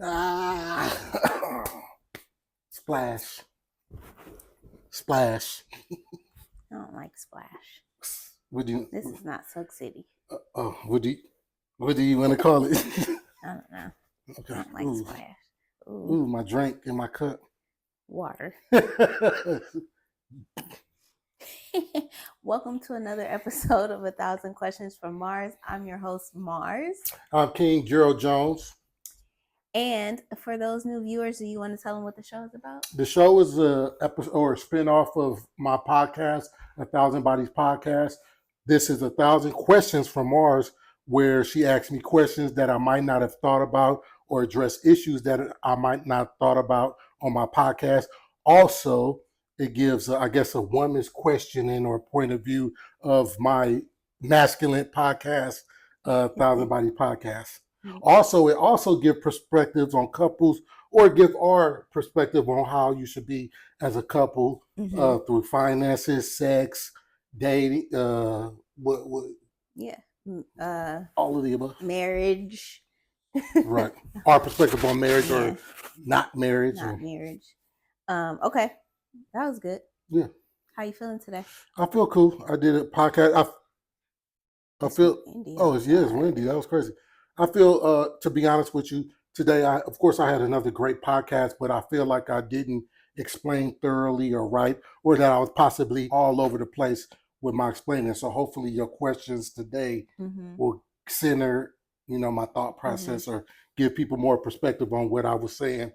Ah. Splash. Splash. I don't like Splash. What do you? This is not Suck City. What do you want to call it? I don't know. Okay. I don't like Splash. Ooh, my drink in my cup. Water. Welcome to another episode of 1,000 Questions from Mars. I'm your host, Mars. I'm King Gerald Jones. And for those new viewers, do you want to tell them what the show is about? The show is a episode or a spinoff of my podcast, 1,000 Bodies Podcast. This is 1,000 Questions from Mars, where she asks me questions that I might not have thought about or address issues that I might not have thought about on my podcast. Also, it gives, I guess, a woman's questioning or point of view of my masculine podcast, 1,000 Bodies Podcast. Also, it also gives perspectives on couples or give our perspective on how you should be as a couple through finances, sex, dating, all of the above. Marriage. Right. Our perspective on marriage or not marriage. Not marriage. Okay. That was good. Yeah. How you feeling today? I feel cool. I did a podcast. I feel windy. It's windy. That was crazy. I feel, to be honest with you, today, of course, I had another great podcast, but I feel like I didn't explain thoroughly or right, or that I was possibly all over the place with my explaining. So hopefully your questions today will center, my thought process or give people more perspective on what I was saying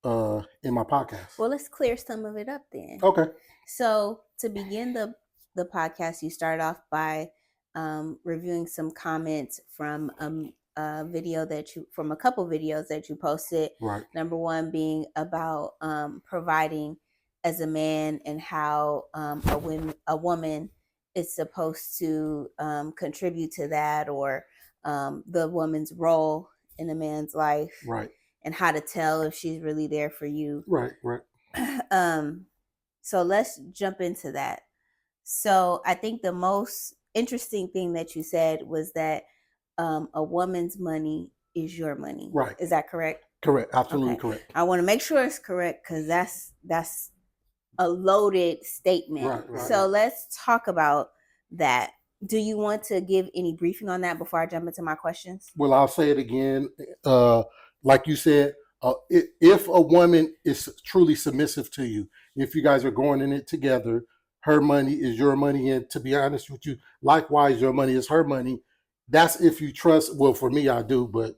in my podcast. Well, let's clear some of it up then. Okay. So to begin the podcast, you start off by reviewing some comments from a couple videos that you posted. Right. Number one being about providing as a man and how a woman is supposed to contribute to that, or the woman's role in a man's life. Right. And how to tell if she's really there for you. Right. So let's jump into that. So I think the most interesting thing that you said was that a woman's money is your money. Right. Is that correct? Correct. Absolutely correct. I want to make sure it's correct because that's a loaded statement. Right. So let's talk about that. Do you want to give any briefing on that before I jump into my questions? Well, I'll say it again. Like you said, if a woman is truly submissive to you, if you guys are going in it together, her money is your money. And to be honest with you, likewise, your money is her money. That's if you trust. Well, for me, I do, but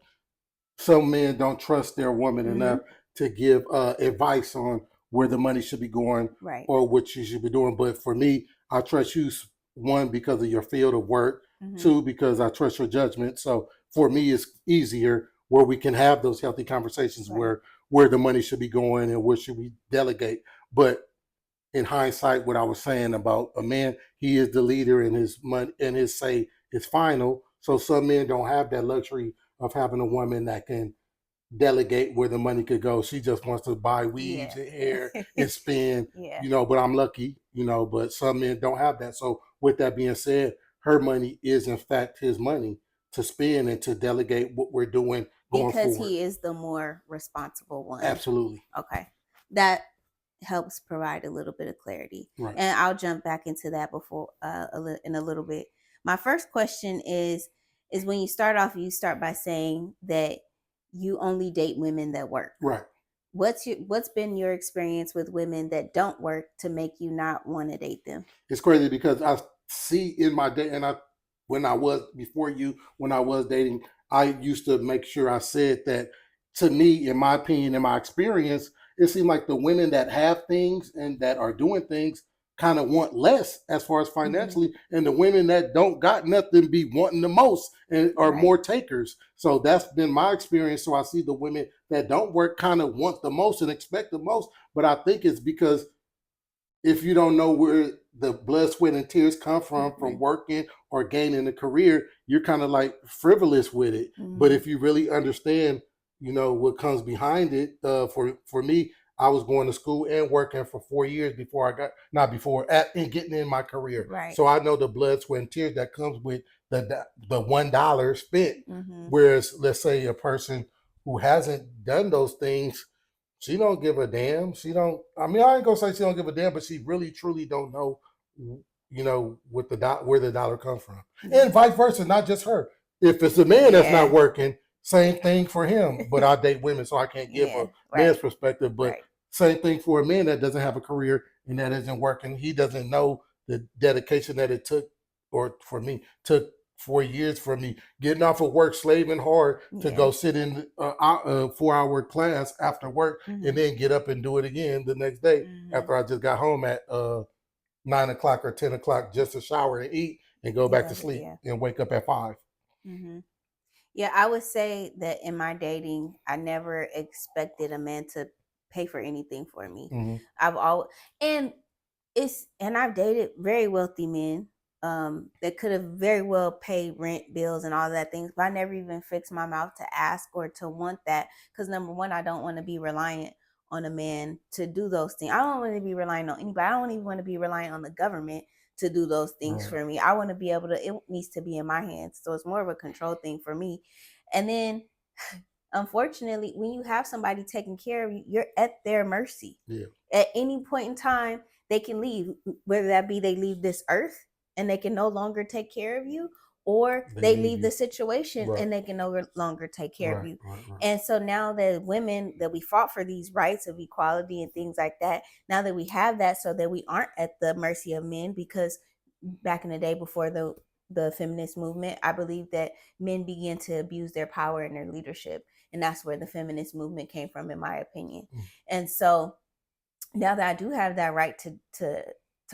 some men don't trust their woman enough to give advice on where the money should be going or what you should be doing. But for me, I trust you, one, because of your field of work, two, because I trust your judgment. So for me, it's easier where we can have those healthy conversations where the money should be going and where should we delegate. But in hindsight, what I was saying about a man, he is the leader and his money and his say is final. So some men don't have that luxury of having a woman that can delegate where the money could go. She just wants to buy weeds and hair and spend, but I'm lucky, but some men don't have that. So with that being said, her money is in fact his money to spend and to delegate what we're doing going forward. Because he is the more responsible one. Absolutely. Okay. That helps provide a little bit of clarity. Right. And I'll jump back into that before in a little bit. My first question is when you start off, you start by saying that you only date women that work. Right. What's been your experience with women that don't work to make you not want to date them? It's crazy because I see in my day, and when I was dating, I used to make sure I said that, to me, in my opinion, in my experience, it seemed like the women that have things and that are doing things kind of want less as far as financially, and the women that don't got nothing be wanting the most and are more takers. So that's been my experience. So I see the women that don't work kind of want the most and expect the most. But I think it's because if you don't know where the blood, sweat, and tears come from working or gaining a career, you're kind of like frivolous with it. But if you really understand, what comes behind it, for me, I was going to school and working for 4 years before and getting in my career. Right. So I know the blood, sweat, and tears that comes with the $1 spent. Whereas, let's say a person who hasn't done those things, she don't give a damn. She don't. I mean, I ain't gonna say she don't give a damn, but she really truly don't know, what where the dollar comes from, and vice versa. Not just her. If it's a man that's not working, same thing for him. But I date women, so I can't give a man's perspective. But same thing for a man that doesn't have a career and that isn't working. He doesn't know the dedication that it took, or for me, took 4 years for me getting off of work, slaving hard to go sit in a 4-hour class after work, and then get up and do it again the next day after I just got home at 9 o'clock or 10 o'clock just to shower and eat and go back to sleep and wake up at 5. Yeah, I would say that in my dating, I never expected a man to pay for anything for me. I've always and I've dated very wealthy men that could have very well paid rent, bills, and all that things, but I never even fixed my mouth to ask or to want that, because number one, I don't want to be reliant on a man to do those things. I don't want to be reliant on anybody. I don't even want to be reliant on the government to do those things for me. I want to be able to, it needs to be in my hands. So it's more of a control thing for me. And then unfortunately, when you have somebody taking care of you, you're at their mercy. At any point in time, they can leave, whether that be they leave this earth and they can no longer take care of you, or they leave the situation and they can no longer take care of you. And so now that women, that we fought for these rights of equality and things like that, now that we have that, so that we aren't at the mercy of men, because back in the day before the feminist movement, I believe that men began to abuse their power and their leadership. And that's where the feminist movement came from, in my opinion. And so now that I do have that right to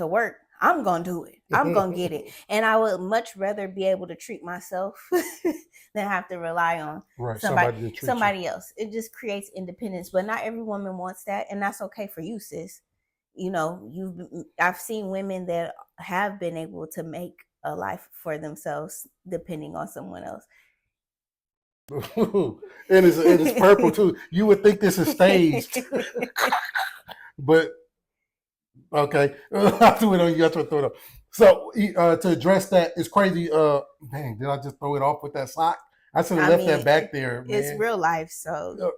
work, I'm going to do it. I'm going to get it. And I would much rather be able to treat myself than have to rely on somebody else. It just creates independence. But not every woman wants that. And that's okay for you, sis. I've seen women that have been able to make a life for themselves depending on someone else. And it's purple too. You would think this is staged. But okay, I'll do it on you. I'll throw it up. So to address that, it's crazy. Dang, did I just throw it off with that sock? I should have left that back there. Man. It's real life, so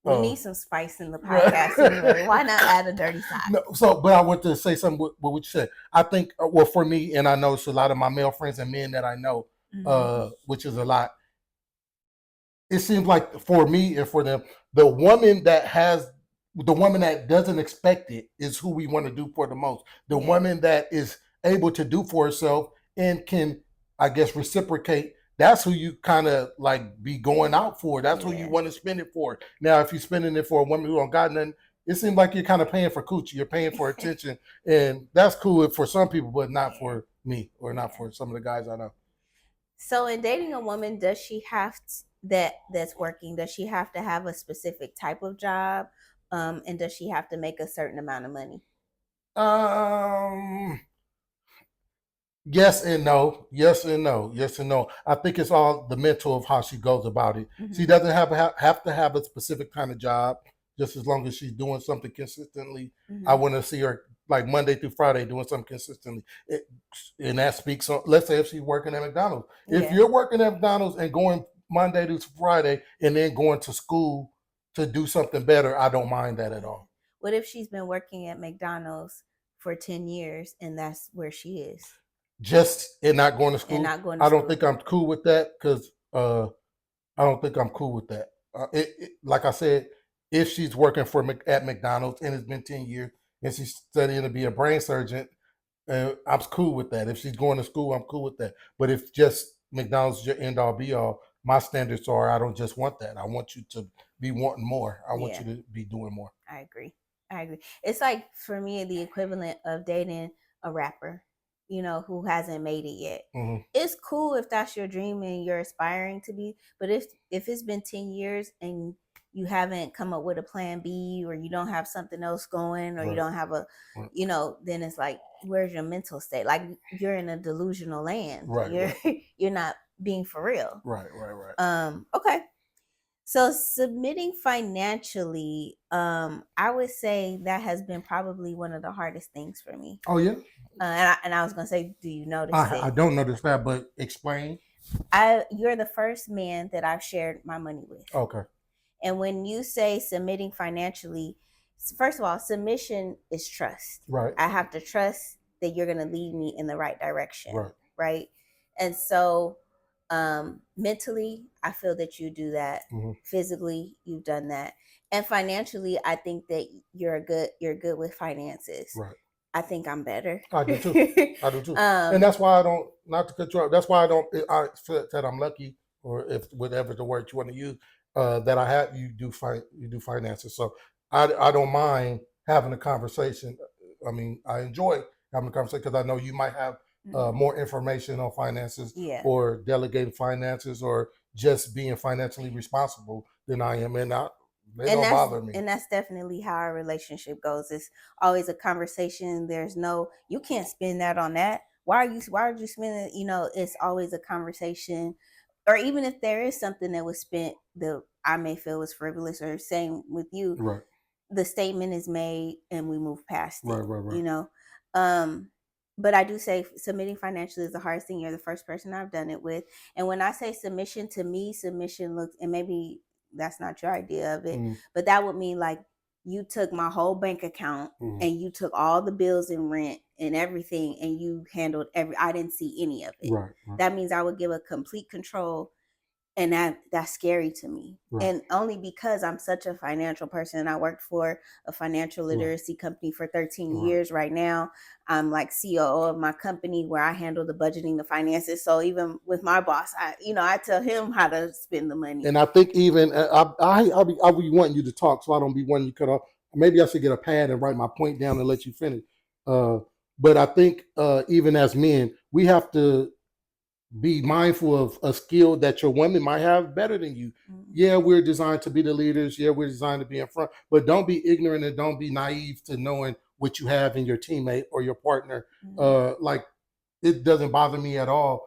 we need some spice in the podcast. Anyway. Why not add a dirty sock? No, but I want to say something with what you said. I think, well, for me, and I know it's a lot of my male friends and men that I know, which is a lot. It seems like for me and for them, the woman that doesn't expect it is who we want to do for the most. The woman that is able to do for herself and can, I guess, reciprocate. That's who you kind of like be going out for. That's who you want to spend it for. Now, if you're spending it for a woman who don't got nothing, it seems like you're kind of paying for coochie. You're paying for attention, and that's cool for some people, but not for me or not for some of the guys I know. So, in dating a woman, does she have that's working? Does she have to have a specific type of job, and does she have to make a certain amount of money? Yes and no. Yes and no. Yes and no. I think it's all the mental of how she goes about it. She doesn't have to have a specific kind of job, just as long as she's doing something consistently. I want to see her like Monday through Friday doing something consistently. And that speaks on, let's say if she's working at McDonald's. If you're working at McDonald's and going Monday to Friday and then going to school to do something better, I don't mind that at all. What if she's been working at McDonald's for 10 years and that's where she is? And not going to school. I don't think I'm cool with that, because I don't think I'm cool with that. Like I said, if she's working at McDonald's and it's been 10 years and she's studying to be a brain surgeon, I'm cool with that. If she's going to school, I'm cool with that. But if just McDonald's is your end all be all, my standards are, I don't just want that. I want you to be wanting more. I want you to be doing more. I agree. It's like, for me, the equivalent of dating a rapper, who hasn't made it yet. It's cool if that's your dream and you're aspiring to be, but if it's been 10 years and you haven't come up with a plan B, or you don't have something else going, or you don't have a, then it's like, where's your mental state? Like, you're in a delusional land. You're not being for real. Right. Okay. So submitting financially, I would say that has been probably one of the hardest things for me. Oh, yeah? And I was going to say, do you notice it? I don't notice that, but explain. You're the first man that I've shared my money with. Okay. And when you say submitting financially, first of all, submission is trust. Right. I have to trust that you're going to lead me in the right direction. Right. Right. And so mentally, I feel that you do that. Mm-hmm. Physically, you've done that. And financially, I think that you're good with finances. Right. I think I'm better. I do too. I do too. And that's why I don't, not to cut you off, that's why I said I'm lucky, or if whatever the word you want to use, that I have, you do finances. So I don't mind having a conversation. I mean, I enjoy having a conversation because I know you might have more information on finances, or delegating finances, or just being financially responsible than I am. And they don't bother me. And that's definitely how our relationship goes. It's always a conversation. There's no, you can't spend that on that. Why are you spending it? You know, it's always a conversation. Or even if there is something that was spent that I may feel was frivolous, or same with you, right, the statement is made and we move past it. Right. You know? But I do say submitting financially is the hardest thing. You're the first person I've done it with. And when I say submission, to me, submission looks, and maybe that's not your idea of it, but that would mean like you took my whole bank account and you took all the bills and rent and everything, and you handled I didn't see any of it. Right. That means I would give a complete control. And that's scary to me. Right. And only because I'm such a financial person, and I worked for a financial literacy company for 13 years. Right now, I'm like COO of my company, where I handle the budgeting, the finances. So even with my boss, I tell him how to spend the money. And I think even I'll be wanting you to talk, so I don't be wanting you to cut off. Maybe I should get a pad and write my point down and let you finish. But I think even as men, we have to be mindful of a skill that your women might have better than you. Yeah, we're designed to be the leaders. Yeah, we're designed to be in front. But don't be ignorant and don't be naive to knowing what you have in your teammate or your partner. Like, it doesn't bother me at all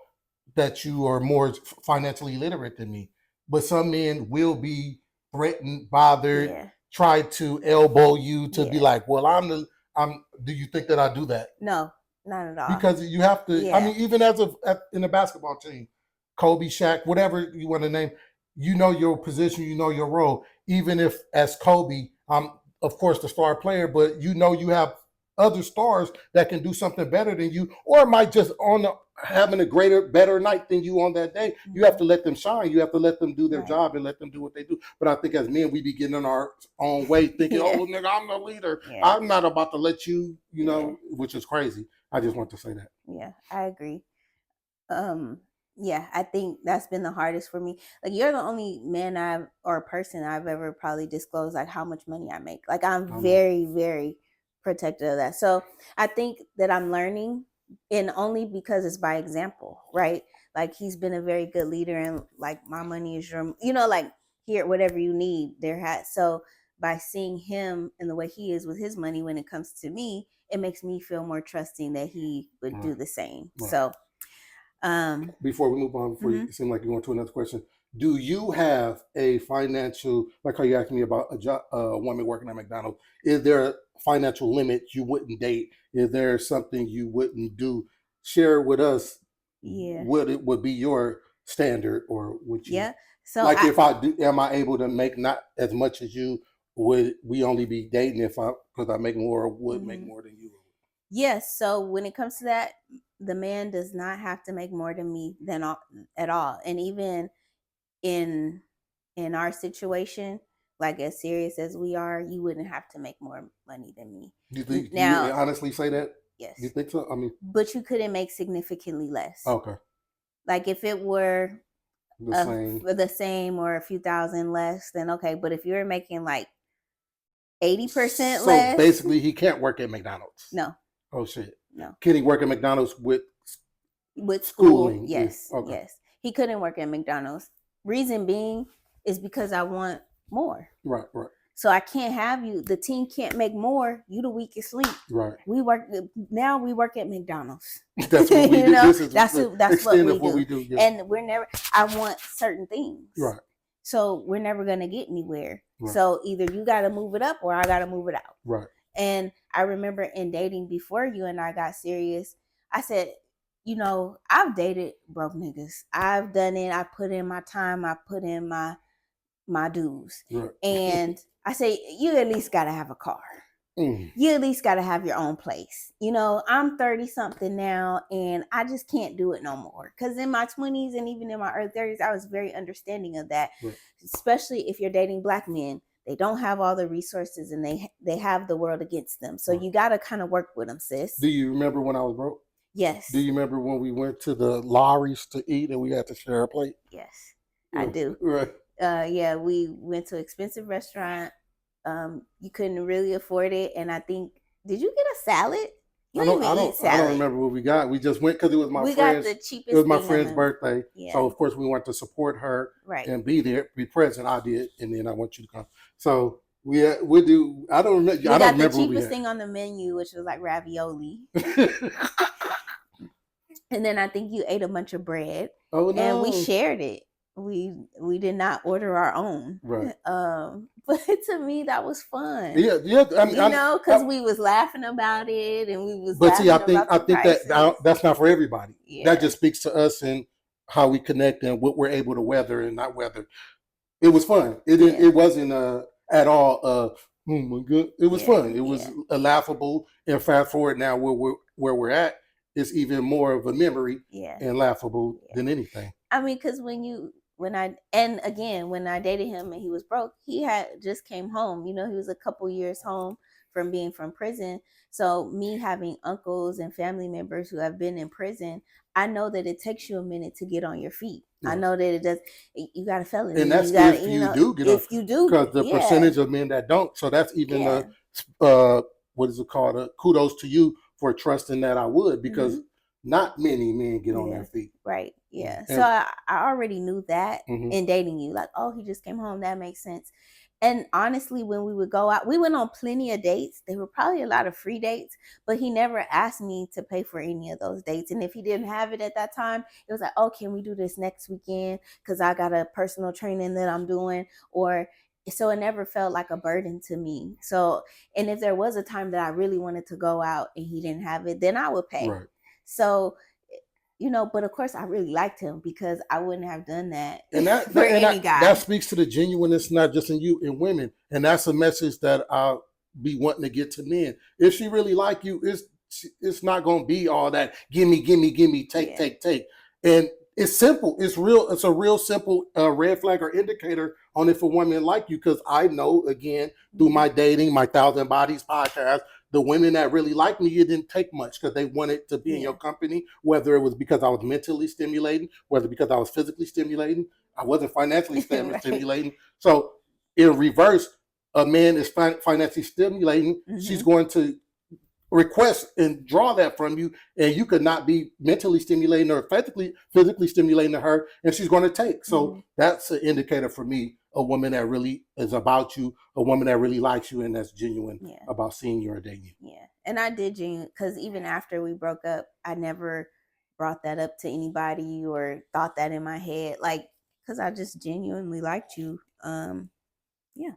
that you are more financially literate than me. But some men will be threatened, bothered, try to elbow you to be like, well, do you think that I do that? No. Not at all. Because you have to, I mean, even in a basketball team, Kobe, Shaq, whatever you want to name, you know your position, you know your role. Even if as Kobe, I'm of course the star player, but you know you have other stars that can do something better than you, or might just having a better night than you on that day. You have to let them shine. You have to let them do their job and let them do what they do. But I think as men, we be getting in our own way, thinking, oh, nigga, I'm the leader. I'm not about to let you, which is crazy. I just want to say that. Yeah, I agree. I think that's been the hardest for me. Like, you're the only man or person I've ever probably disclosed like how much money I make. Like, I'm very, very protective of that. So I think that I'm learning, and only because it's by example, right? Like, he's been a very good leader, and like, my money is your, like, here, whatever you need, so by seeing him and the way he is with his money when it comes to me, it makes me feel more trusting that he would do the same. Right. So before we move on, before you seem like you want to another question, do you have a financial, like how you asked me about a woman working at McDonald's, is there a financial limit you wouldn't date? Is there something you wouldn't do? Share with us what it would be your standard, or would you? Yeah. So like, if I do, am I able to make not as much as you? Would we only be dating because I make more, or would make more than you? Yes. So when it comes to that, the man does not have to make more than me at all. And even in our situation, like as serious as we are, you wouldn't have to make more money than me. Do you honestly say that? Yes. You think so? I mean, but you couldn't make significantly less. Okay. Like, if it were the same or a few thousand less, then okay. But if you're making like 80% less, so basically he can't work at McDonald's. No. Oh shit. No. Can he work at McDonald's with schooling? Yes. Okay. Yes. He couldn't work at McDonald's. Reason being is because I want more. Right. So I can't have you. The team can't make more. You the weakest link. Right. We work at McDonald's. That's what we do. That's what we do. Yeah. And we're never. I want certain things. Right. So we're never gonna get anywhere. Right. So either you got to move it up, or I got to move it out. Right. And I remember in dating before you and I got serious, I said, I've dated broke niggas. I've done it. I put in my time. I put in my my dues. Right. And I say, you at least got to have a car. You at least got to have your own place. You know, I'm 30 something now, and I just can't do it no more. Because in my 20s and even in my early 30s, I was very understanding of that, Right. especially if you're dating Black men. They don't have all the resources, and they have the world against them. So Right. you got to kind of work with them, sis. Do you remember when I was broke? Yes. Do you remember when we went to the Lowry's to eat and we had to share a plate? Yes, I do. Right. Yeah, we went to an expensive restaurant. You couldn't really afford it, and I think, did you get a salad? You don't even eat salad. I don't remember what we got. We just went because it was my we friend's. got the cheapest. It was my thing friend's on birthday, Yeah. so of course we wanted to support her Right. and be there, be present. I did, and then I want you to come. So we do. I don't remember. We I don't got remember the what we cheapest had. thing on the menu, which was like ravioli. And then I think you ate a bunch of bread. Oh no! And we shared it. We did not order our own. Right. But to me that was fun. Yeah. I mean, you know, because we was laughing about it, and we was. But see, I think prices. that's not for everybody. Yeah. That just speaks to us and how we connect and what we're able to weather and not weather. It was fun. It wasn't at all. Oh my God! It was fun. It was laughable. And fast forward now, where we're at, it's even more of a memory and laughable than anything. I mean, because when I dated him and he was broke, he had just came home. You know, he was a couple years home from being from prison. So me having uncles and family members who have been in prison, I know that it takes you a minute to get on your feet. Yeah. I know that it does. You got a felony, and that's if you do get if you do, because the percentage of men that don't. So that's even what is it called? Kudos to you for trusting that I would, because not many men get on their feet. Right. Yeah. And so I already knew that in dating you. Like, oh, he just came home. That makes sense. And honestly, when we would go out, we went on plenty of dates. There were probably a lot of free dates, but he never asked me to pay for any of those dates. And if he didn't have it at that time, it was like, oh, can we do this next weekend? Because I got a personal training that I'm doing. So it never felt like a burden to me. So, and if there was a time that I really wanted to go out and he didn't have it, then I would pay. Right. So, you know, but of course I really liked him, because I wouldn't have done that for any guy. That speaks to the genuineness, not just in you, in women. And that's a message that I'll be wanting to get to men. If she really like you, it's not going to be all that gimme, take. And it's simple. It's real. It's a real simple red flag or indicator on if a woman like you. Because I know, again, through my dating, my Thousand Bodies podcast, the women that really liked me, it didn't take much because they wanted to be in your company, whether it was because I was mentally stimulating, whether because I was physically stimulating. I wasn't financially stimulating. So in reverse, a man is financially stimulating. She's going to request and draw that from you, and you could not be mentally stimulating or physically stimulating to her, and she's going to take. So that's an indicator for me, a woman that really is about you, a woman that really likes you, and that's genuine about seeing you or dating you. Yeah, and I did genuine, because even after we broke up, I never brought that up to anybody or thought that in my head, like, because I just genuinely liked you. Yeah.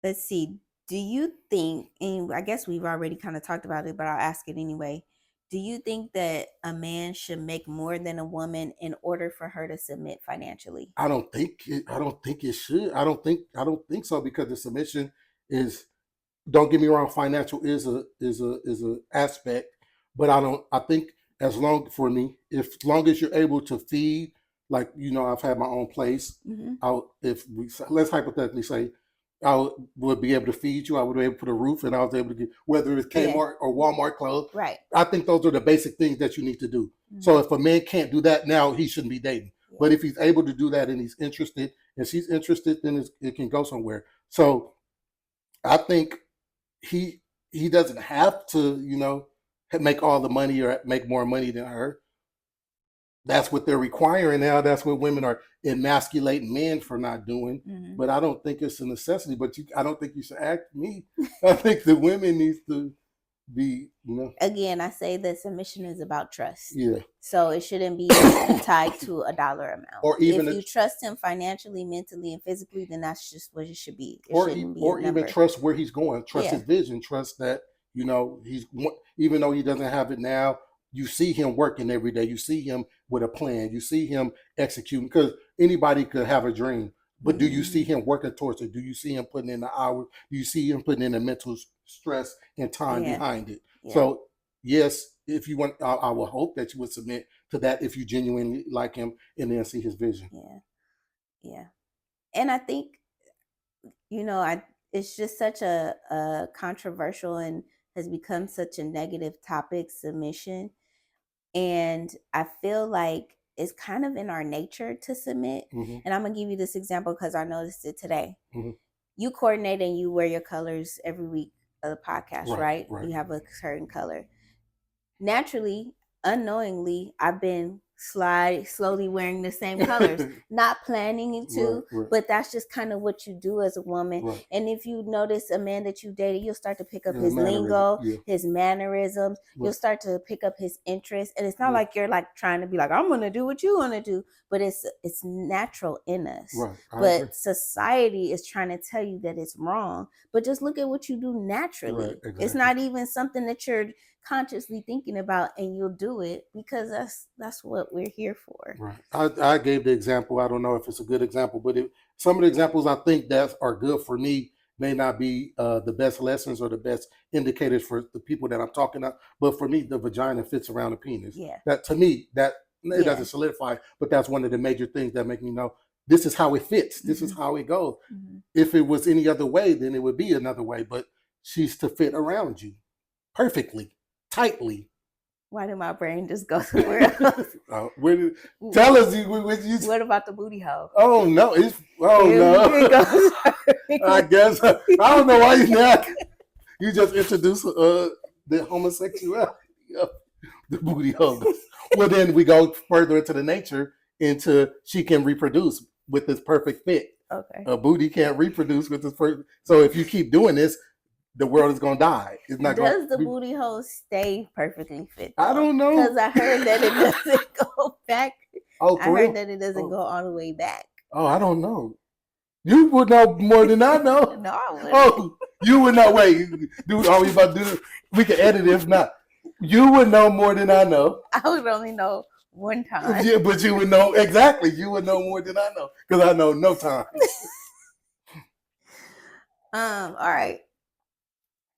Let's see. Do you think, and I guess we've already kind of talked about it, but I'll ask it anyway. Do you think that a man should make more than a woman in order for her to submit financially? I don't think it should. I don't think so, because the submission is, don't get me wrong, financial is a aspect, but I think as long as you're able to feed, like, you know, I've had my own place. Let's hypothetically say I would be able to feed you, I would be able to put a roof, and I was able to get, whether it's Kmart or Walmart clothes. Right. I think those are the basic things that you need to do. So if a man can't do that now, he shouldn't be dating. But if he's able to do that and he's interested and she's interested, then it can go somewhere. So I think he doesn't have to, you know, make all the money or make more money than her. That's what they're requiring now. That's what women are emasculating men for not doing. But I don't think it's a necessity. But I don't think you should act me. I think the women needs to be, you know. Again, I say that submission is about trust. Yeah. So it shouldn't be tied to a dollar amount. Or even if you trust him financially, mentally, and physically, then that's just what it should be. Or even trust where he's going. Trust his vision. Trust that, you know, even though he doesn't have it now, you see him working every day. You see him with a plan. You see him executing. Because anybody could have a dream, but do you see Mhm. him working towards it? Do you see him putting in the hours? Do you see him putting in the mental stress and time Yeah. behind it? Yeah. So yes, if you want, I will hope that you would submit to that if you genuinely like him and then see his vision. Yeah. Yeah. And I think, I it's just such a controversial and has become such a negative topic, submission. And I feel like it's kind of in our nature to submit. Hmm. And I'm gonna give you this example because I noticed it today. Hmm. You coordinate and you wear your colors every week of the podcast, Right, right? right. You have a certain color. Naturally, unknowingly, I've been slowly wearing the same colors, not planning it Right, to, right, but that's just kind of what you do as a woman. right. And if you notice a man that you dated, you'll start to pick up Yeah, his mannerism. lingo, Yeah, his mannerisms. You'll right, start to pick up his interests. And it's not yeah, like you're like trying to be like, I'm gonna do what you want to do, but it's natural in us. right. I agree. But society is trying to tell you that it's wrong. But just look at what you do naturally. Right, It's exactly. not even something that you're consciously thinking about, and you'll do it because that's what we're here for. Right. I gave the example. I don't know if it's a good example, but some of the examples I think that are good for me may not be the best lessons or the best indicators for the people that I'm talking to. But for me, the vagina fits around the penis. Yeah. That to me, that it Yeah. doesn't solidify, but that's one of the major things that make me know this is how it fits. This is Mhm. how it goes. Mhm. If it was any other way, then it would be another way. But she's to fit around you perfectly, tightly. Why did my brain just go somewhere else? Tell us you. What about the booty hole? Oh no! Here it goes. I guess I don't know why you not. You just introduced the homosexuality of the booty hole. Well, then we go further into the nature, into she can reproduce with this perfect fit. Okay. A booty can't reproduce with this perfect. So if you keep doing this, the world is gonna die. It's not. Does the booty hole stay perfectly fit? I don't know. Because I heard that it doesn't go back. Oh, I heard that it doesn't go all the way back. Oh, I don't know. You would know more than I know. No, I wouldn't. Oh, you would know. Wait, dude, are we about to do this? We can edit it if not. You would know more than I know. I would only know one time. Yeah, but you would know exactly. You would know more than I know because I know no time. All right.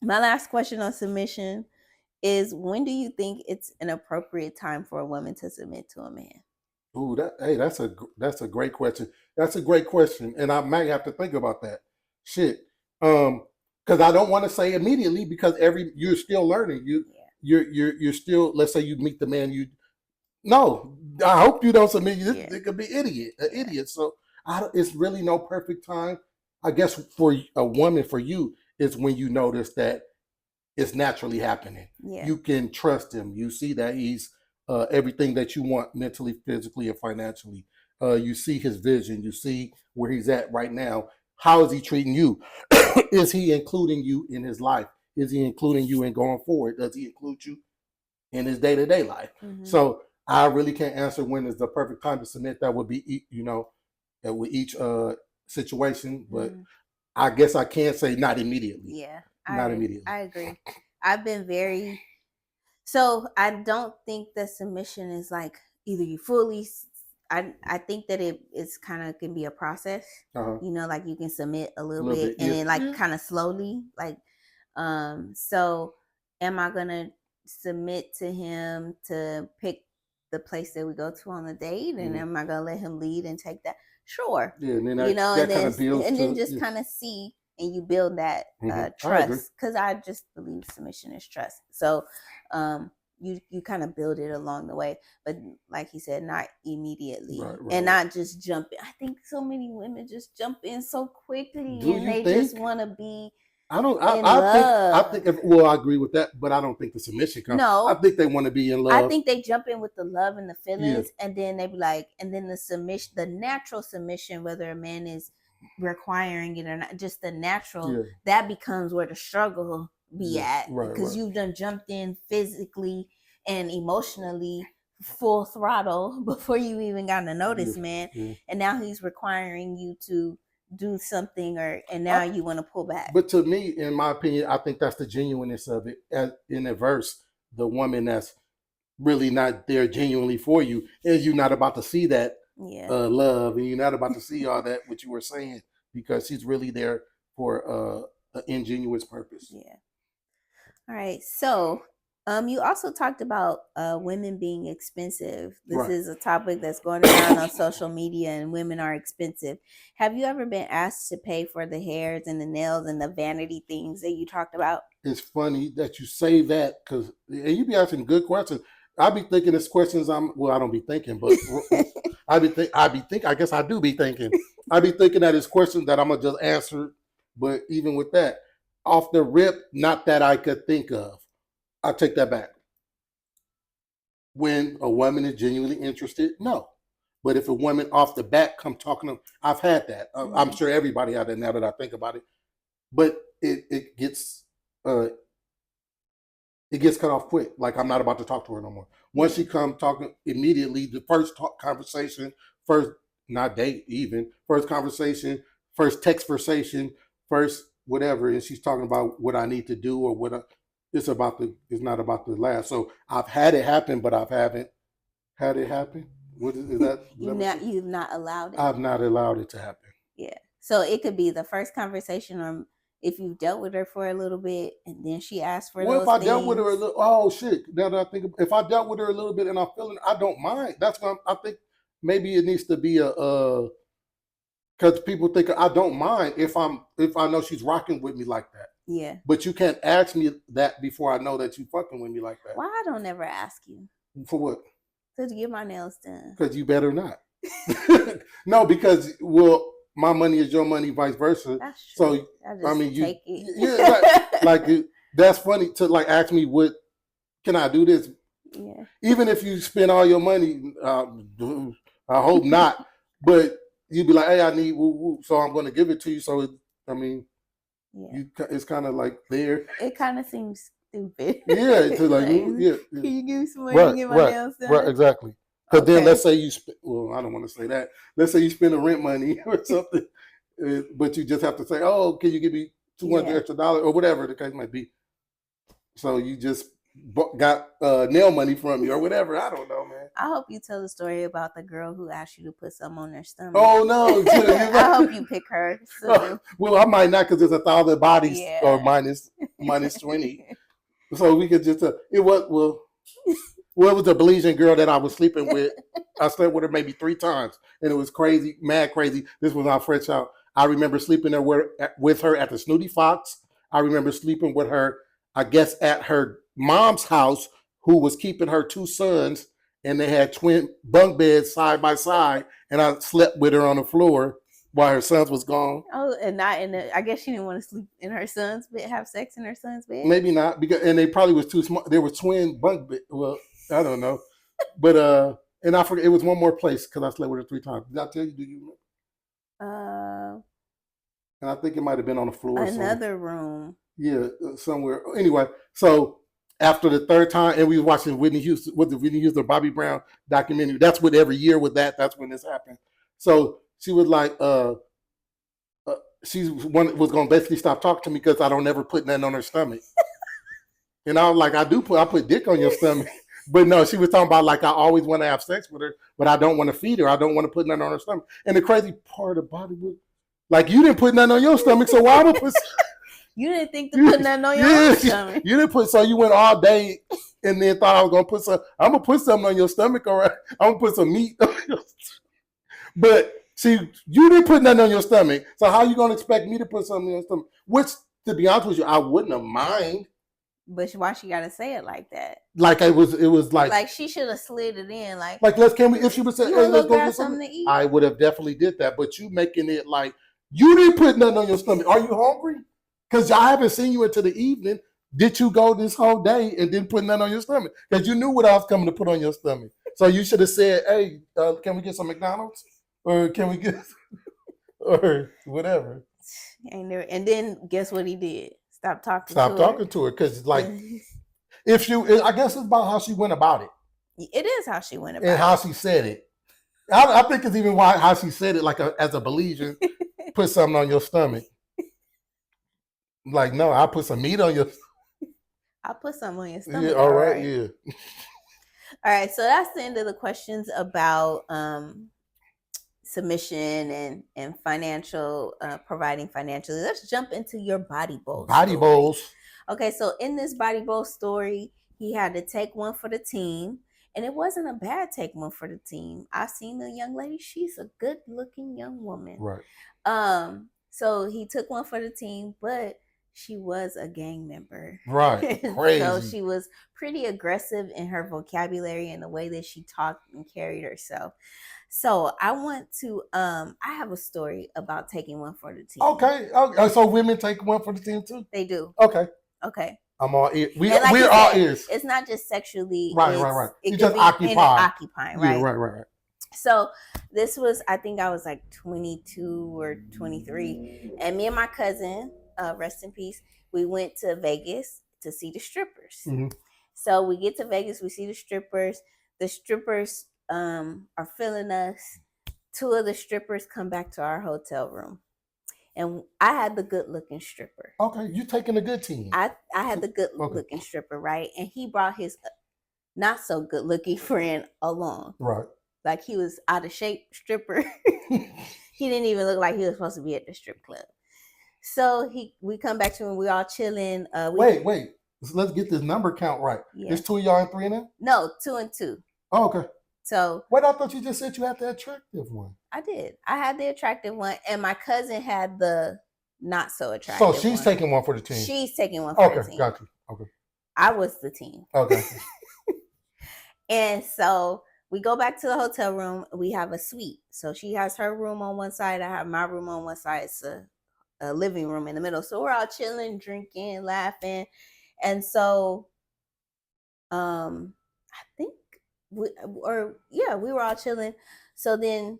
My last question on submission is: when do you think it's an appropriate time for a woman to submit to a man? Ooh, that's a great question. That's a great question, and I might have to think about that. Shit, because I don't want to say immediately because you're still learning. You're still. Let's say you meet the man you. No, I hope you don't submit. It could be an idiot. So it's really no perfect time. I guess for a woman, for you, is when you notice that it's naturally happening. Yeah. You can trust him. You see that he's everything that you want mentally, physically, and financially. You see his vision. You see where he's at right now. How is he treating you? Is he including you in his life? Is he including you in going forward? Does he include you in his day-to-day life? Mhm. So I really can't answer when is the perfect time to submit. That would be, with each situation. But I guess I can't say not immediately. Yeah. Not immediately. I agree. I've been very. So I don't think that submission is like either you fully. I think that it's kind of can be a process. Like you can submit a little bit and then like kind of slowly, like. So am I gonna submit to him to pick the place that we go to on the date, and am I gonna let him lead and take that? Sure. Yeah, and then that kind of builds, and then just kind of see, and you build that trust, because I just believe submission is trust. So you kind of build it along the way, but like he said, not immediately, and not just jump in. I think so many women just jump in so quickly, and they just want to be. I think I agree with that, but I don't think the submission comes. No, I think they want to be in love. I think they jump in with the love and the feelings, and then they be like, and then the submission, the natural submission, whether a man is requiring it or not, just the natural, that becomes where the struggle be at, because you've done jumped in physically and emotionally full throttle before you even got to know this man, and now he's requiring you to do something, and now you want to pull back. But to me, in my opinion, I think that's the genuineness of it. In a verse, the woman that's really not there genuinely for you, is you're not about to see that Yeah. love, and you're not about to see all that what you were saying, because she's really there for an ingenuous purpose. Yeah. All right. So, you also talked about women being expensive. This Right. is a topic that's going around on social media, and women are expensive. Have you ever been asked to pay for the hairs and the nails and the vanity things that you talked about? It's funny that you say that, because and you be asking good questions. I be thinking it's questions I don't be thinking, but I guess I do be thinking. I be thinking that it's questions that I'm gonna just answer, but even with that, off the rip, not that I could think of. I take that back. When a woman is genuinely interested, no. But if a woman off the bat come talking to, I've had that. I'm sure everybody had that now that I think about it. But uh, it gets cut off quick. Like, I'm not about to talk to her no more. Once she come talking, immediately the first conversation, first not date even, first conversation, first text conversation, first whatever, and she's talking about what I need to do or it's not about the last. So I've had it happen, but I haven't had it happen. What is that? You've not allowed it. I've not allowed it to happen. Yeah. So it could be the first conversation, or if you've dealt with her for a little bit and then she asked for Well, those if I things. dealt with her a little, oh shit! Now that I think, if I dealt with her a little bit and I'm feeling, I don't mind. That's why I think maybe it needs to be because people think I don't mind if I know she's rocking with me like that. Yeah. But you can't ask me that before I know that you fucking with me like that. Why I don't ever ask you? For what? To get my nails done. Because you better not. No, because my money is your money, vice versa. That's true. So I mean, take it. Yeah, like that's funny to like ask me what can I do this. Yeah. Even if you spend all your money, I hope not. But you'd be like, hey, I need woo, so I'm going to give it to you. So it's kind of like there. It kind of seems stupid. Yeah, to like, yeah. Can you give me some money to get my nails done? Right, exactly. Because then let's say you I don't want to say that. Let's say you spend the rent money or something, but you just have to say, oh, can you give me $200 extra or whatever the case might be. So you just got nail money from me or whatever. I don't know, man. I hope you tell the story about the girl who asked you to put some on their stomach. Oh no! I hope you pick her soon. Well, I might not, because there's 1,000 bodies or minus 20. So we could just it was a Belizean girl that I was sleeping with. I slept with her maybe 3 times, and it was crazy, mad crazy. This was our French out. I remember sleeping there with her at the Snooty Fox. I remember sleeping with her, I guess, at her mom's house, who was keeping her 2 sons, and they had twin bunk beds side by side, and I slept with her on the floor while her sons was gone. Oh, and not in I guess she didn't want to sleep in her son's bed, have sex in her son's bed? Maybe not, and they probably was too small. There were twin bunk beds. Well, I don't know. But and I forget, it was one more place because I slept with her 3 times. Did I tell you? Do you remember? And I think it might have been on the floor. Another room. Yeah, somewhere. Anyway, so after the 3rd time, and we was watching Whitney Houston Bobby Brown documentary. That's what every year with that. That's when this happened. So she was like, she was going to basically stop talking to me because I don't ever put nothing on her stomach. And I was like, I put dick on your stomach. But no, she was talking about like I always want to have sex with her, but I don't want to feed her. I don't want to put nothing on her stomach. And the crazy part about it was, like, you didn't put nothing on your stomach, so why would I put? You didn't think to put nothing on your stomach. You didn't put, so you went all day and then thought I was gonna put I'm gonna put something on your stomach, all right? I'm gonna put some meat on your stomach. But see, you didn't put nothing on your stomach, so how you gonna expect me to put something on your stomach? Which, to be honest with you, I wouldn't have mind. But why she gotta say it like that? Like it was like she should have slid it in. Like if she would say, hey, let's go get something to eat, I would have definitely did that. But you making it like you didn't put nothing on your stomach. Are you hungry? Because I haven't seen you until the evening. Did you go this whole day and didn't put nothing on your stomach? Because you knew what I was coming to put on your stomach. So you should have said, hey, can we get some McDonald's? Or can we get or whatever? And then guess what he did? Stop talking to her. Because like I guess it's about how she went about it. It is how she went about it. And how she said it. I think it's even how she said it, like as a Belizean, put something on your stomach. Like, no, I put some meat on your. I'll put something on your stomach. Yeah, all right, yeah. All right, so that's the end of the questions about submission and financial providing financially. Let's jump into your body bowl. Body story. bowls. Okay, so in this body bowl story, he had to take one for the team. And it wasn't a bad take one for the team. I seen the young lady. She's a good looking young woman. Right. So he took one for the team, but she was a gang member. Right. Crazy. So she was pretty aggressive in her vocabulary and the way that she talked and carried herself. So I want to I have a story about taking one for the team. Okay. So women take one for the team too? They do. Okay. I'm all ears. We're all ears. It's not just sexually. Right. It just occupying, right? Yeah, right. So this was, I think I was like 22 or 23. And me and my cousin, rest in peace, we went to Vegas to see the strippers. Mm-hmm. So we get to Vegas, we see the strippers. The strippers are feeling us. 2 of the strippers come back to our hotel room. And I had the good looking stripper. Okay, you taking a good team. I had the good looking stripper, right? And he brought his not so good looking friend along. Right. Like he was out of shape stripper. He didn't even look like he was supposed to be at the strip club. So we come back to him, we all chilling. Wait. Let's get this number count right. Yeah. There's 2 of y'all and 3 in there? No, 2 and 2. Oh, okay. So wait, I thought you just said you had the attractive one. I did. I had the attractive one, and my cousin had the not so attractive. So she's taking one for the team. She's taking one for the team. Okay, got you. Okay. I was the team. Okay. And so we go back to the hotel room. We have a suite. So she has her room on one side. I have my room on one side. It's a living room in the middle. So we're all chilling, drinking, laughing. And so I think we were all chilling. So then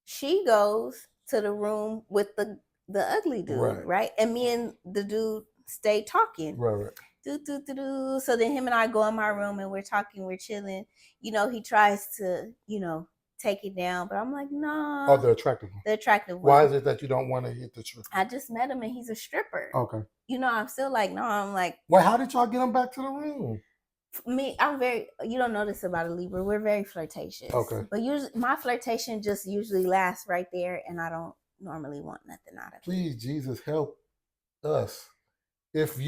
she goes to the room with the ugly dude, right? And me and the dude stay talking. Right. So then him and I go in my room and we're talking, we're chilling. You know, he tries to, take it down, but I'm like, no. Oh, the attractive one. The attractive one. Why is it that you don't want to hit the stripper? I just met him and he's a stripper. Okay. I'm still like, no, I'm like. Well, how did y'all get him back to the room? Me, you don't know this about a Libra. We're very flirtatious. Okay. But usually my flirtation just usually lasts right there, and I don't normally want nothing out of it. Please, Jesus, help us. If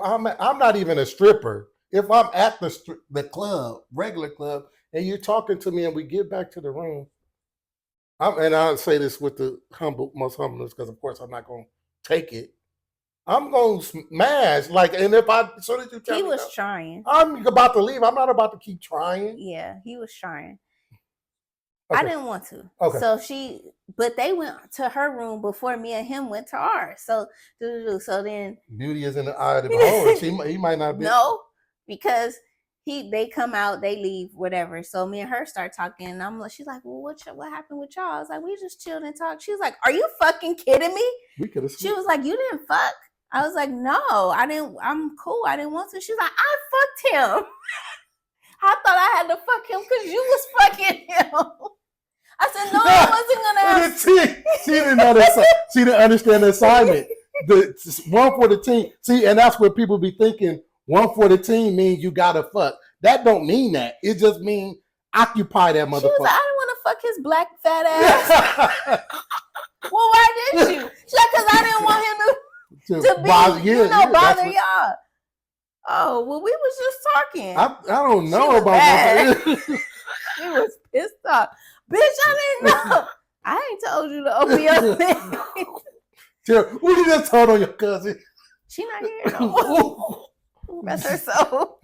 I'm not even a stripper, if I'm at the club, regular club, and you're talking to me and we get back to the room, and I'll say this with the most humbleness, because of course I'm not going to take it. I'm going to smash. And if as soon as you tell me, he was trying. I'm about to leave. I'm not about to keep trying. Yeah, he was trying. Okay. I didn't want to. Okay. So but they went to her room before me and him went to ours. So then beauty is in the eye of the beholder. He might not be. No, because they come out, they leave, whatever. So me and her start talking, and she's like, well, what happened with y'all? I was like, we just chilled and talked. She was like, are you fucking kidding me? We could have. She was like, you didn't fuck? I was like, no, I didn't. I'm cool. I didn't want to. She's like, I fucked him. I thought I had to fuck him because you was fucking him. I said, no, I wasn't gonna have. She didn't understand the assignment. The one for the team. See, and that's what people be thinking. One for the team means you gotta fuck. That don't mean that. It just means occupy that motherfucker. She was like, I didn't want to fuck his black fat ass. Well, why didn't you? She's like, because I didn't want him to bother y'all. Oh, well, we was just talking. I don't know about that. She was pissed off. Bitch, I didn't know. I ain't told you to open your thing. What you just told on your cousin? She not here no more. That's her soul.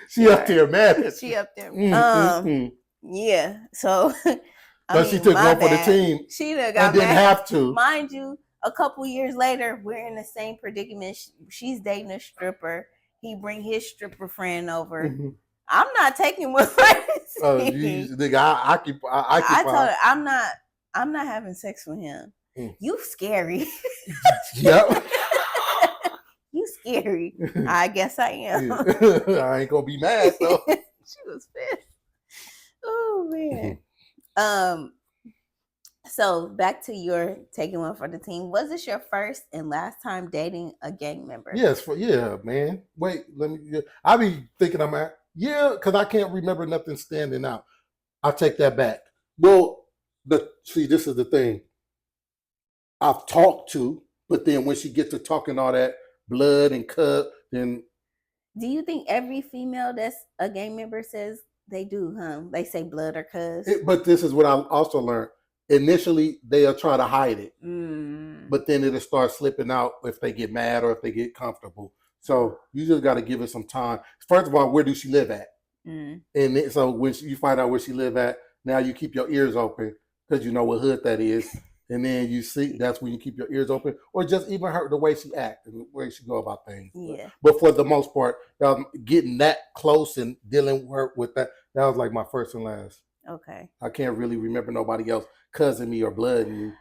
She up there mad. She up there. Yeah. So but she took one for the team. She didn't have to. Mind you, a couple years later, we're in the same predicament. She's dating a stripper. He bring his stripper friend over. Mm-hmm. I'm not taking one for I told her I'm not having sex with him. You scary. Yep. You scary. I guess I am. I ain't gonna be mad though. She was pissed. Oh man. So back to your taking one for the team. Was this your first and last time dating a gang member? Yes, man. Wait, I be thinking because I can't remember nothing standing out. I'll take that back. Well, This is the thing. I've talked to, but then when she gets to talking all that blood and cut, then Do you think every female that's a gang member says they do, huh? They say blood or cuz. but this is what I also learned. Initially, they'll try to hide it, Mm. but then it'll start slipping out if they get mad or if they get comfortable. So you just got to give it some time. First of all, where does she live at? Mm. And then, so when you find out where she live at, now you keep your ears open because you know what hood that is. And then you see that's when you keep your ears open, or just even her the way she act and the way she go about things. Yeah. But for the most part, getting that close and dealing with that was like my first and last. Okay. I can't really remember nobody else cussing me or blooding me.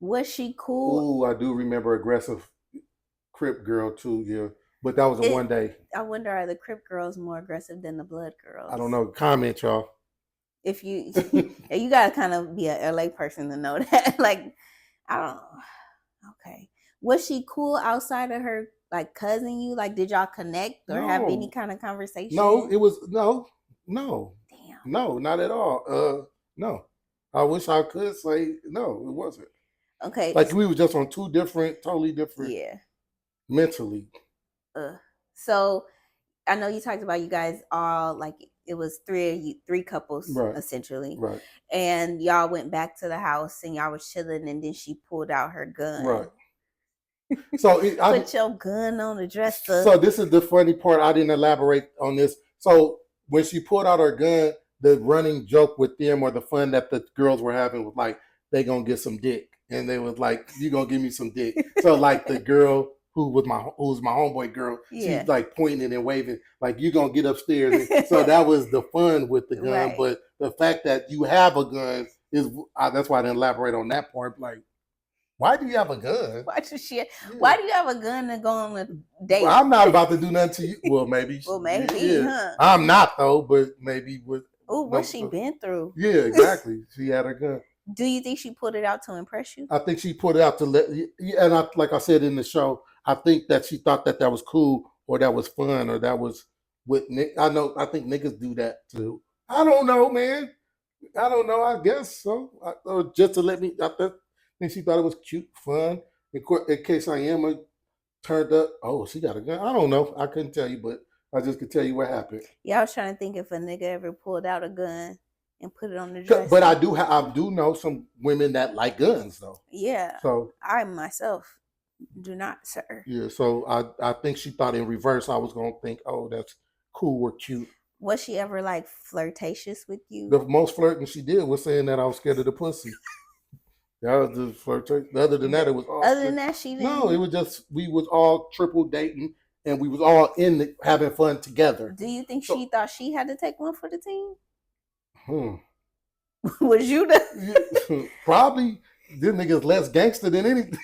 Was she cool? Ooh, I do remember aggressive Crip girl too. Yeah, but that was a one day. I wonder, are the Crip girls more aggressive than the Blood girls? I don't know. Comment, y'all. If you you gotta kind of be a LA person to know that. Like, I don't know. Okay. Was she cool outside of her like cousin you? Like, did y'all connect or have any kind of conversation? No, it was no. Damn. No, not at all. No. I wish I could say no, it wasn't. Okay. Like we were just on two totally different. Yeah. Mentally. So I know you talked about you guys all like it was three couples right. essentially. Right. And y'all went back to the house and y'all was chilling and then she pulled out her gun. Right. So put your gun on the dresser. So this is the funny part. I didn't elaborate on this. So when she pulled out her gun, the running joke with them or the fun that the girls were having was like, they gonna get some dick. And they was like, you gonna give me some dick. So like the girl who was my homeboy girl, she's like pointing and waving, like you gonna get upstairs. And so that was the fun with the gun. Right. But the fact that you have a gun is that's why I didn't elaborate on that part. Like, why do you have a gun? Why do you have a gun to go on a date? Well, I'm not about to do nothing to you. Well, maybe. Huh? I'm not though, but maybe with. Oh, what she been through? Yeah, exactly. She had her gun. Do you think she pulled it out to impress you? I think she put it out to let, and like I said in the show, I think that she thought that was cool or that was fun or that was with Nick. I think niggas do that too. I don't know, man. I don't know. I guess so. Or just to let me. I think she thought it was cute, fun. In case I am turned up. Oh, she got a gun. I don't know. I couldn't tell you, but I just could tell you what happened. Yeah, I was trying to think if a nigga ever pulled out a gun and put it on the dresser. But I do know some women that like guns though. Yeah. So I myself do not, sir. Yeah. So I think she thought in reverse I was gonna think, oh, that's cool or cute. Was she ever like flirtatious with you? The most flirting she did was saying that I was scared of the pussy. That was the flirtation. Other than that, it was all. Other than that, she didn't. No, it was just we was all triple dating and we was all having fun together. Do you think she thought she had to take one for the team? Hmm. Was you the probably this nigga's less gangster than anything.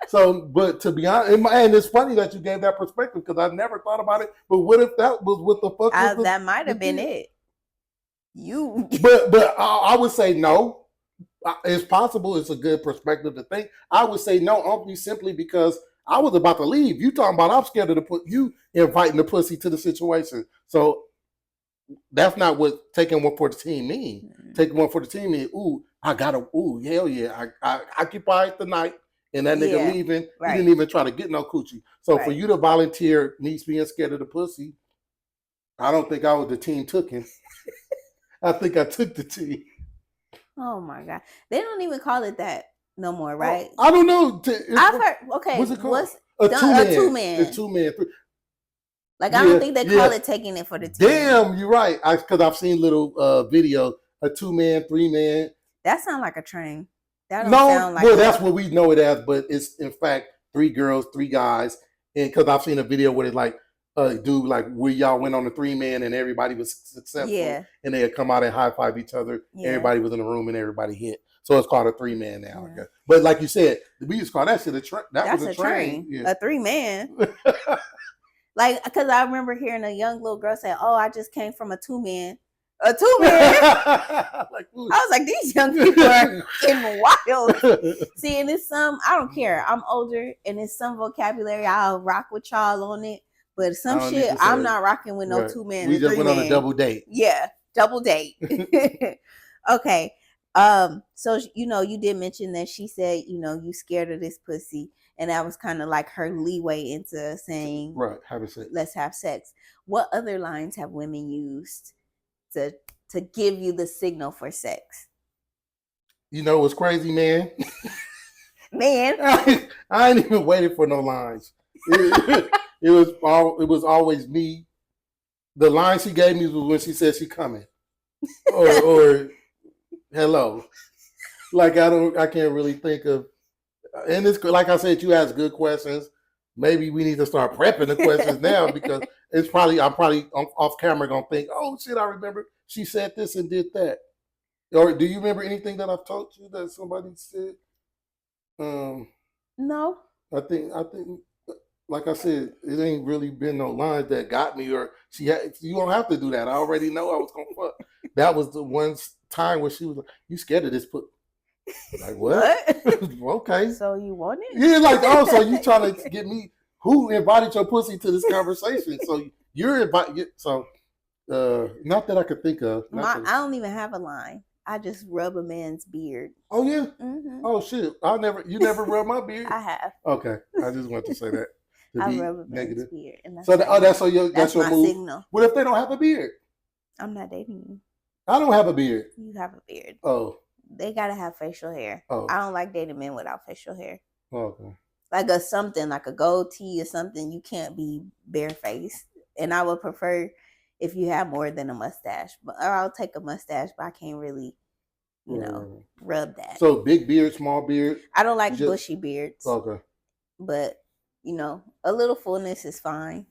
So, but to be honest, and it's funny that you gave that perspective because I never thought about it. But what if that was what the fuck? That might have been it. You. But I would say no. It's possible. It's a good perspective to think. I would say no, only simply because I was about to leave. You talking about I'm scared of you inviting the pussy to the situation. So that's not what taking one for the team mean. Mm-hmm. Taking one for the team mean, hell yeah, I occupied the night and that nigga leaving. Right. He didn't even try to get no coochie. So for you to volunteer me being scared of the pussy, I don't think I was the team took him. I think I took the team. Oh my God. They don't even call it that no more, right? I don't know. I've heard, okay. What's it called? What's a two-man. A two-man. Like, I don't think they call it taking it for the team. Damn, you're right. Because I've seen little videos. A 2-man, 3-man. That sounds like a train. That don't sound like that's what we know it as, but it's in fact 3 girls, 3 guys. And because I've seen a video where it's like, dude, like we y'all went on a 3-man and everybody was successful. Yeah. And they would come out and high five each other. Yeah. Everybody was in the room and everybody hit. So it's called a 3-man now. Yeah. But like you said, we used to call that shit a train. That's a train. Yeah. A 3-man. Like, because I remember hearing a young little girl say, "Oh, I just came from a 2-man." A 2-man. I was like, these young people are getting wild. See, and it's I don't care. I'm older, and it's some vocabulary I'll rock with y'all on it. But some shit, I'm not rocking with no 2-man. We just went on a double date. Yeah, double date. Okay. So you did mention that she said, you scared of this pussy, and that was kind of like her leeway into saying, right, having sex. let's have sex. What other lines have women used to give you the signal for sex? You know what's crazy, man? Man, I ain't even waited for no lines. It was always me. The line she gave me was when she said she coming, or hello. Like I can't really think of. And it's like I said, you ask good questions. Maybe we need to start prepping the questions now because I'm probably off camera gonna think, oh shit, I remember she said this and did that. Or do you remember anything that I've told you that somebody said? No. I think, like I said, it ain't really been no lines that got me. Or you don't have to do that. I already know I was gonna fuck. That was the one time where she was like, "You scared of this put?" Like what? Okay. So you want it? Yeah, like so you trying to get me? Who invited your pussy to this conversation? So you're invited. So not that I could think of. I don't even have a line. I just rub a man's beard. Oh yeah. Mm-hmm. Oh shit. You never rub my beard. I have. Okay. I just want to say that. I rub a man's beard. And that's that's your my move. Signal. What if they don't have a beard? I'm not dating you. I don't have a beard. You have a beard. Oh. They gotta have facial hair. Oh. I don't like dating men without facial hair. Okay. Like a goatee or something. You can't be barefaced. And I would prefer if you have more than a mustache. Or I'll take a mustache, but I can't really, rub that. So big beard, small beard. I don't like bushy beards. Okay. But a little fullness is fine.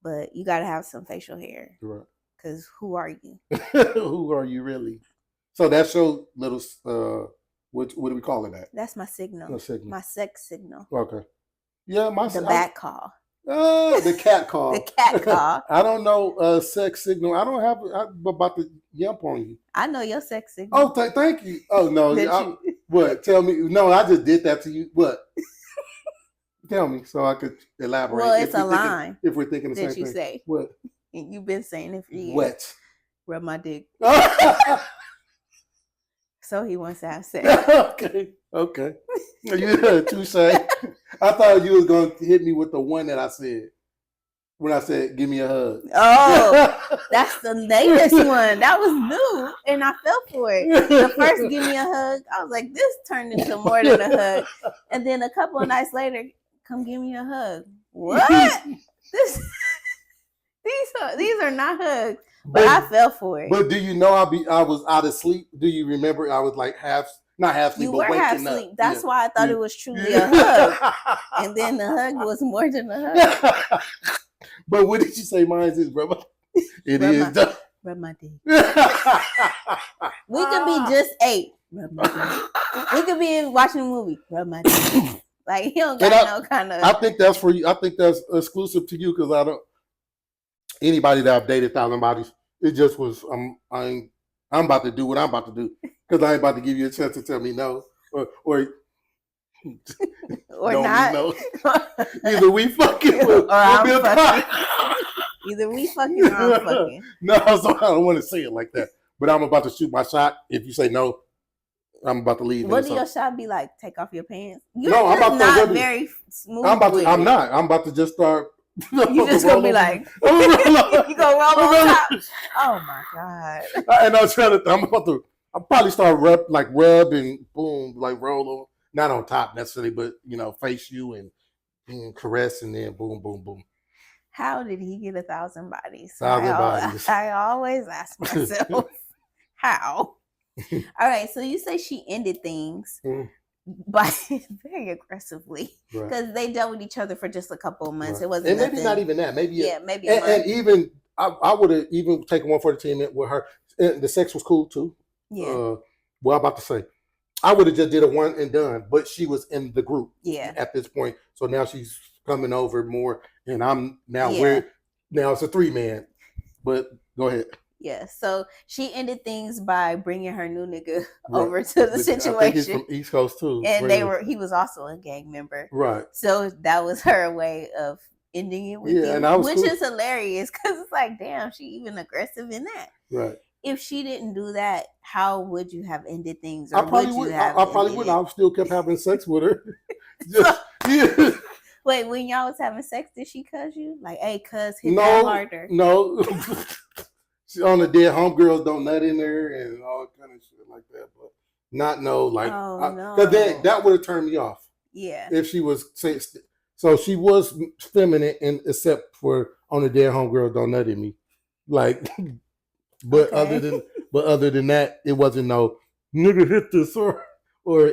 But you gotta have some facial hair. Right. Because who are you? Who are you really? So that's your little what do we call it that? That's my signal. No signal. My sex signal. Okay. Yeah, the bat call. The cat call. The cat call. I don't know sex signal. I don't have. I'm about to yump on you. I know your sex signal. Oh, thank you. Oh no, what? Tell me. No, I just did that to you. What? Tell me so I could elaborate. Well, it's a line. If we're thinking the same thing. Did you say? What? You've been saying it for years. What? Rub my dick. So he wants to have sex. Okay. You touche. I thought you was gonna hit me with the one that I said when I said, "Give me a hug." Oh, that's the latest one. That was new, and I fell for it. The first "Give me a hug," I was like, "This turned into more than a hug." And then a couple of nights later, "Come give me a hug." What? These are not hugs. But I fell for it. But do you know I was out of sleep? Do you remember I was like not half sleep, you but were waking half sleep. up. That's why I thought it was truly a hug. And then the hug was more than a hug. But what did you say mine is, brother? Rub my dick. We could be just 8. Rub my dick. We could be watching a movie. Rub my dick. Like he don't got no kind of. I think that's for you. I think that's exclusive to you because I don't. Anybody that I've dated 1,000 bodies, it just was. I'm about to do what I'm about to do because I ain't about to give you a chance to tell me no or not. No. Either we fucking or I'm fucking. Either we fucking or I'm fucking. No, so I don't want to say it like that. But I'm about to shoot my shot. If you say no, I'm about to leave. What do your shot be like? Take off your pants? I'm about not very smooth. I'm not. I'm about to just start. You just gonna be like, you gonna roll on top. Oh my god! And I'll probably start rub and boom, like roll on, not on top necessarily, but face you and caress and then boom, boom, boom. How did he get 1,000 bodies? 1,000 bodies. I always ask myself, how? All right, so you say she ended things. But very aggressively because they dealt with each other for just a couple of months. It wasn't, and maybe not even that. Maybe maybe. And even I would have even taken one for the team with her. And the sex was cool too. Yeah. Well, I'm about to say, I would have just did a one and done, but she was in the group. Yeah. At this point, so now she's coming over more, and I'm now now it's a 3-man. But go ahead. Yeah, so she ended things by bringing her new nigga over to the situation. I think he's from East Coast too, and he was also a gang member, right? So that was her way of ending it with him, which is hilarious because it's like, damn, she even aggressive in that, right? if she didn't do that, how would you have ended things, or I probably would you would. have I probably ended would. it? I still kept having sex with her. So, Yeah. wait, when y'all was having sex, did she cuss you? Like, hey, cuz, hit that No, harder. no. She on the dead homegirls don't nut in there and all kind of shit like that. But not no like, Oh, because no. that would have turned me off Yeah. if she was say. So she was feminine, and except for on the dead homegirls don't nut in me, like. But Okay. other than that, it wasn't no nigga hit this or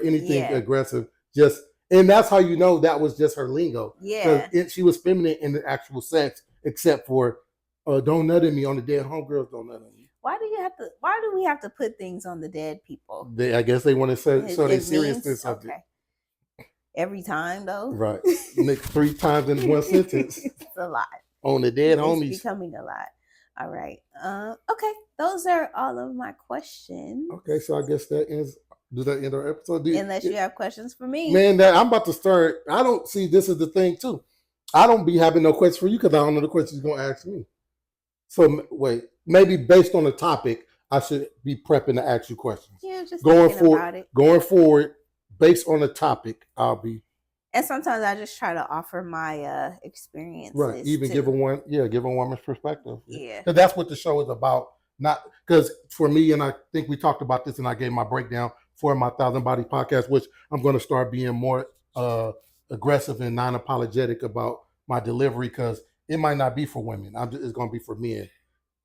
anything Yeah. aggressive. Just and that's how you know that was just her lingo. Yeah. Because she was feminine in the actual sex, except for don't nut at me on the dead homegirls. Don't nut at me. Why do we have to put things on the dead people? I guess they want to show their It seriousness means of it. okay. Every time though. Right. Next 3 times in one sentence. It's a lot. On the dead It's homies. becoming a lot. All right. Okay. Those are all of my questions. Okay, so I guess that ends. Does that end our episode? Unless you have questions for me. Man, I'm about to start. I don't see this is the thing too. I don't be having no questions for you because I don't know the questions you're gonna ask me. So wait, maybe based on the topic, I should be prepping to ask you questions. Yeah, just going thinking forward, about it. Going forward, based on the topic, I'll be. And sometimes I just try to offer my experiences. Right. Even too. give a woman's perspective. Yeah. Because that's what the show is about. Not because for me, and I think we talked about this, and I gave my breakdown for my 1,000 Body podcast, which I'm going to start being more aggressive and non-apologetic about my delivery because it might not be for women. It's going to be for men.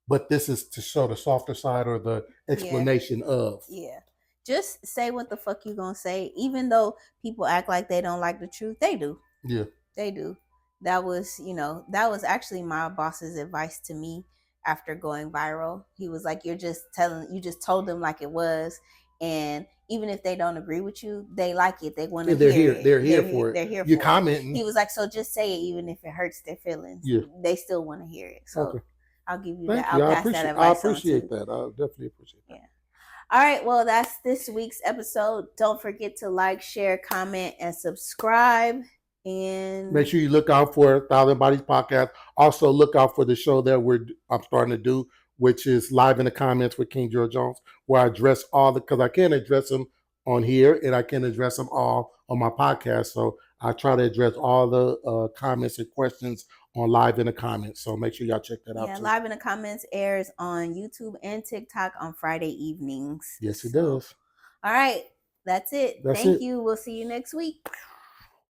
But this is to show the softer side or the explanation of. Yeah. Just say what the fuck you gonna say. Even though people act like they don't like the truth, they do. Yeah. They do. That was actually my boss's advice to me after going viral. He was like, you just told them like it was. And even if they don't agree with you, they like it. They want to hear it. They're here for it. They're here for You're it. commenting. He was like, so just say it even if it hurts their feelings. Yeah. They still want to hear it. So okay. I'll give you Thank that. you. I'll pass that advice. I appreciate that. I definitely appreciate that. Yeah. All right. Well, that's this week's episode. Don't forget to like, share, comment, and subscribe. And make sure you look out for 1,000 Bodies podcast. Also, look out for the show that I'm starting to do, which is Live in the Comments with King Gerald Jones, where I address because I can't address them on here and I can address them all on my podcast. So I try to address all the comments and questions on Live in the Comments. So make sure y'all check that out. Yeah, Live in the Comments airs on YouTube and TikTok on Friday evenings. Yes, it does. All right. That's it. Thank you. We'll see you next week.